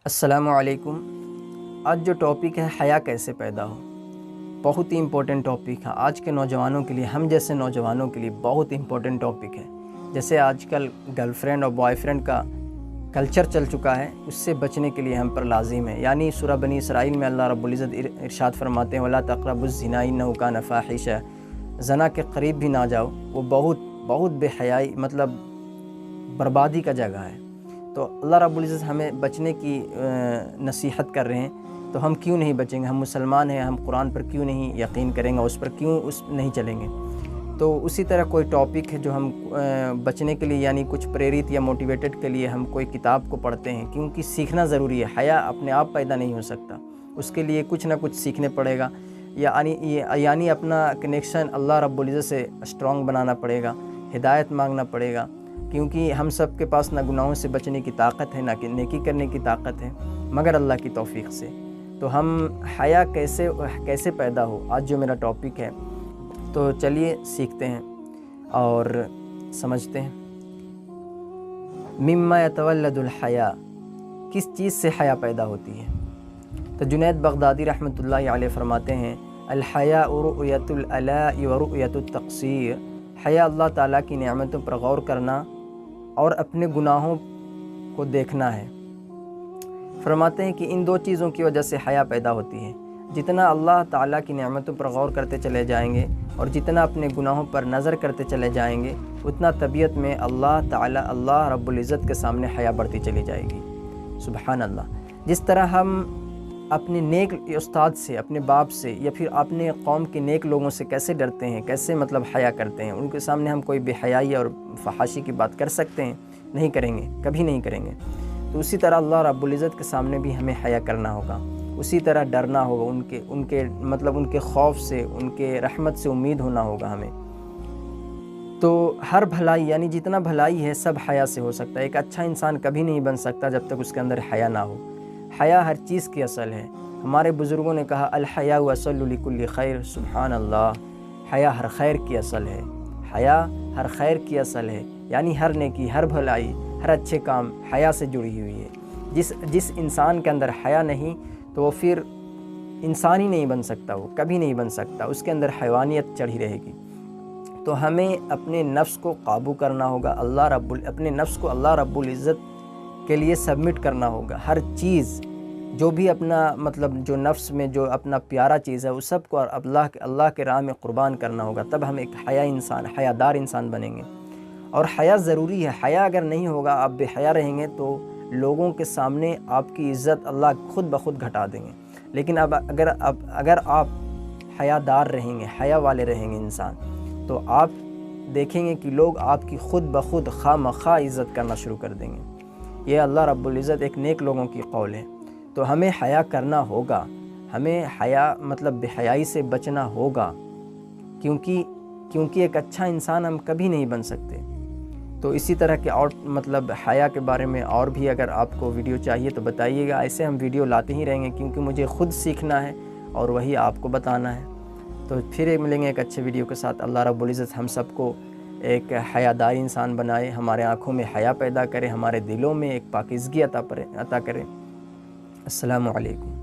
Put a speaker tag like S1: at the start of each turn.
S1: السلام علیکم۔ آج جو ٹاپک ہے حیا کیسے پیدا ہو، بہت ہی امپورٹنٹ ٹاپک ہے آج کے نوجوانوں کے لیے، ہم جیسے نوجوانوں کے لیے بہت امپورٹنٹ ٹاپک ہے۔ جیسے آج کل گرل فرینڈ اور بوائے فرینڈ کا کلچر چل چکا ہے، اس سے بچنے کے لیے ہم پر لازم ہے۔ یعنی سورہ بنی اسرائیل میں اللہ رب العزت ارشاد فرماتے ہیں وَلَا تَقْرَبُوا الزِّنَا إِنَّهُ كَانَ فَاحِشًا، زنا کے قریب بھی نہ جاؤ، وہ بہت بے حیائی بربادی کا جگہ ہے۔ تو اللہ رب العزت ہمیں بچنے کی نصیحت کر رہے ہیں، تو ہم کیوں نہیں بچیں گے؟ ہم مسلمان ہیں، ہم قرآن پر کیوں نہیں یقین کریں گے، اس پر کیوں نہیں چلیں گے؟ تو اسی طرح کوئی ٹاپک ہے جو ہم بچنے کے لیے، یعنی کچھ پریرت یا موٹیویٹڈ کے لیے ہم کوئی کتاب کو پڑھتے ہیں، کیونکہ سیکھنا ضروری ہے۔ حیا اپنے آپ پیدا نہیں ہو سکتا، اس کے لیے کچھ نہ کچھ سیکھنے پڑے گا، یعنی اپنا کنیکشن اللہ رب العزت سے اسٹرانگ بنانا پڑے گا، ہدایت مانگنا پڑے گا، کیونکہ ہم سب کے پاس نہ گناہوں سے بچنے کی طاقت ہے، نہ نیکی کرنے کی طاقت ہے، مگر اللہ کی توفیق سے۔ تو ہم حیا کیسے پیدا ہو، آج جو میرا ٹاپک ہے، تو چلیے سیکھتے ہیں اور سمجھتے ہیں۔ مما یتولد الحیا، کس چیز سے حیا پیدا ہوتی ہے؟ تو جنید بغدادی رحمۃ اللہ علیہ فرماتے ہیں الحیاء رؤیت الالاء و رؤیت التقصیر، حیا اللہ تعالیٰ کی نعمتوں پر غور کرنا اور اپنے گناہوں کو دیکھنا ہے۔ فرماتے ہیں کہ ان دو چیزوں کی وجہ سے حیا پیدا ہوتی ہے۔ جتنا اللہ تعالیٰ کی نعمتوں پر غور کرتے چلے جائیں گے اور جتنا اپنے گناہوں پر نظر کرتے چلے جائیں گے، اتنا طبیعت میں اللہ رب العزت کے سامنے حیا بڑھتی چلی جائے گی۔ سبحان اللہ۔ جس طرح ہم اپنے نیک استاد سے، اپنے باپ سے، یا پھر اپنے قوم کے نیک لوگوں سے کیسے ڈرتے ہیں، کیسے حیا کرتے ہیں، ان کے سامنے ہم کوئی بے حیائی اور فحاشی کی بات کر سکتے ہیں؟ نہیں کریں گے، کبھی نہیں کریں گے۔ تو اسی طرح اللہ رب العزت کے سامنے بھی ہمیں حیا کرنا ہوگا، اسی طرح ڈرنا ہوگا، ان کے خوف سے، ان کے رحمت سے امید ہونا ہوگا ہمیں۔ تو ہر بھلائی، یعنی جتنا بھلائی ہے سب حیا سے ہو سکتا ہے۔ ایک اچھا انسان کبھی نہیں بن سکتا جب تک اس کے اندر حیا نہ ہو۔ حیا ہر چیز کی اصل ہے۔ ہمارے بزرگوں نے کہا الحیاء اصل لکل خیر، سبحان اللہ۔ حیا ہر خیر کی اصل ہے، حیا ہر خیر کی اصل ہے، یعنی ہر نیکی، ہر بھلائی، ہر اچھے کام حیا سے جڑی ہوئی ہے۔ جس انسان کے اندر حیا نہیں تو وہ پھر انسان ہی نہیں بن سکتا، وہ کبھی نہیں بن سکتا، اس کے اندر حیوانیت چڑھی رہے گی۔ تو ہمیں اپنے نفس کو قابو کرنا ہوگا، اپنے نفس کو اللہ رب العزت کے لیے سبمٹ کرنا ہوگا۔ ہر چیز جو بھی اپنا جو نفس میں جو اپنا پیارا چیز ہے، اس سب کو اللہ کے راہ میں قربان کرنا ہوگا، تب ہم ایک حیا دار انسان بنیں گے۔ اور حیا ضروری ہے۔ حیا اگر نہیں ہوگا، آپ بے حیا رہیں گے تو لوگوں کے سامنے آپ کی عزت اللہ خود بخود گھٹا دیں گے۔ لیکن اگر آپ حیا دار رہیں گے، حیا والے رہیں گے انسان، تو آپ دیکھیں گے کہ لوگ آپ کی خود بخود خواہ مخواہ عزت کرنا شروع کر دیں گے۔ یہ اللہ رب العزت ایک نیک لوگوں کی قول ہے۔ تو ہمیں حیا کرنا ہوگا، ہمیں حیا بے حیائی سے بچنا ہوگا، کیونکہ ایک اچھا انسان ہم کبھی نہیں بن سکتے۔ تو اسی طرح کے اور حیا کے بارے میں اور بھی اگر آپ کو ویڈیو چاہیے تو بتائیے گا، ایسے ہم ویڈیو لاتے ہی رہیں گے، کیونکہ مجھے خود سیکھنا ہے اور وہی آپ کو بتانا ہے۔ تو پھر ملیں گے ایک اچھے ویڈیو کے ساتھ۔ اللہ رب العزت ہم سب کو ایک حیا دار انسان بنائے، ہمارے آنکھوں میں حیا پیدا کرے، ہمارے دلوں میں ایک پاکیزگی عطا کرے۔ السلام علیکم۔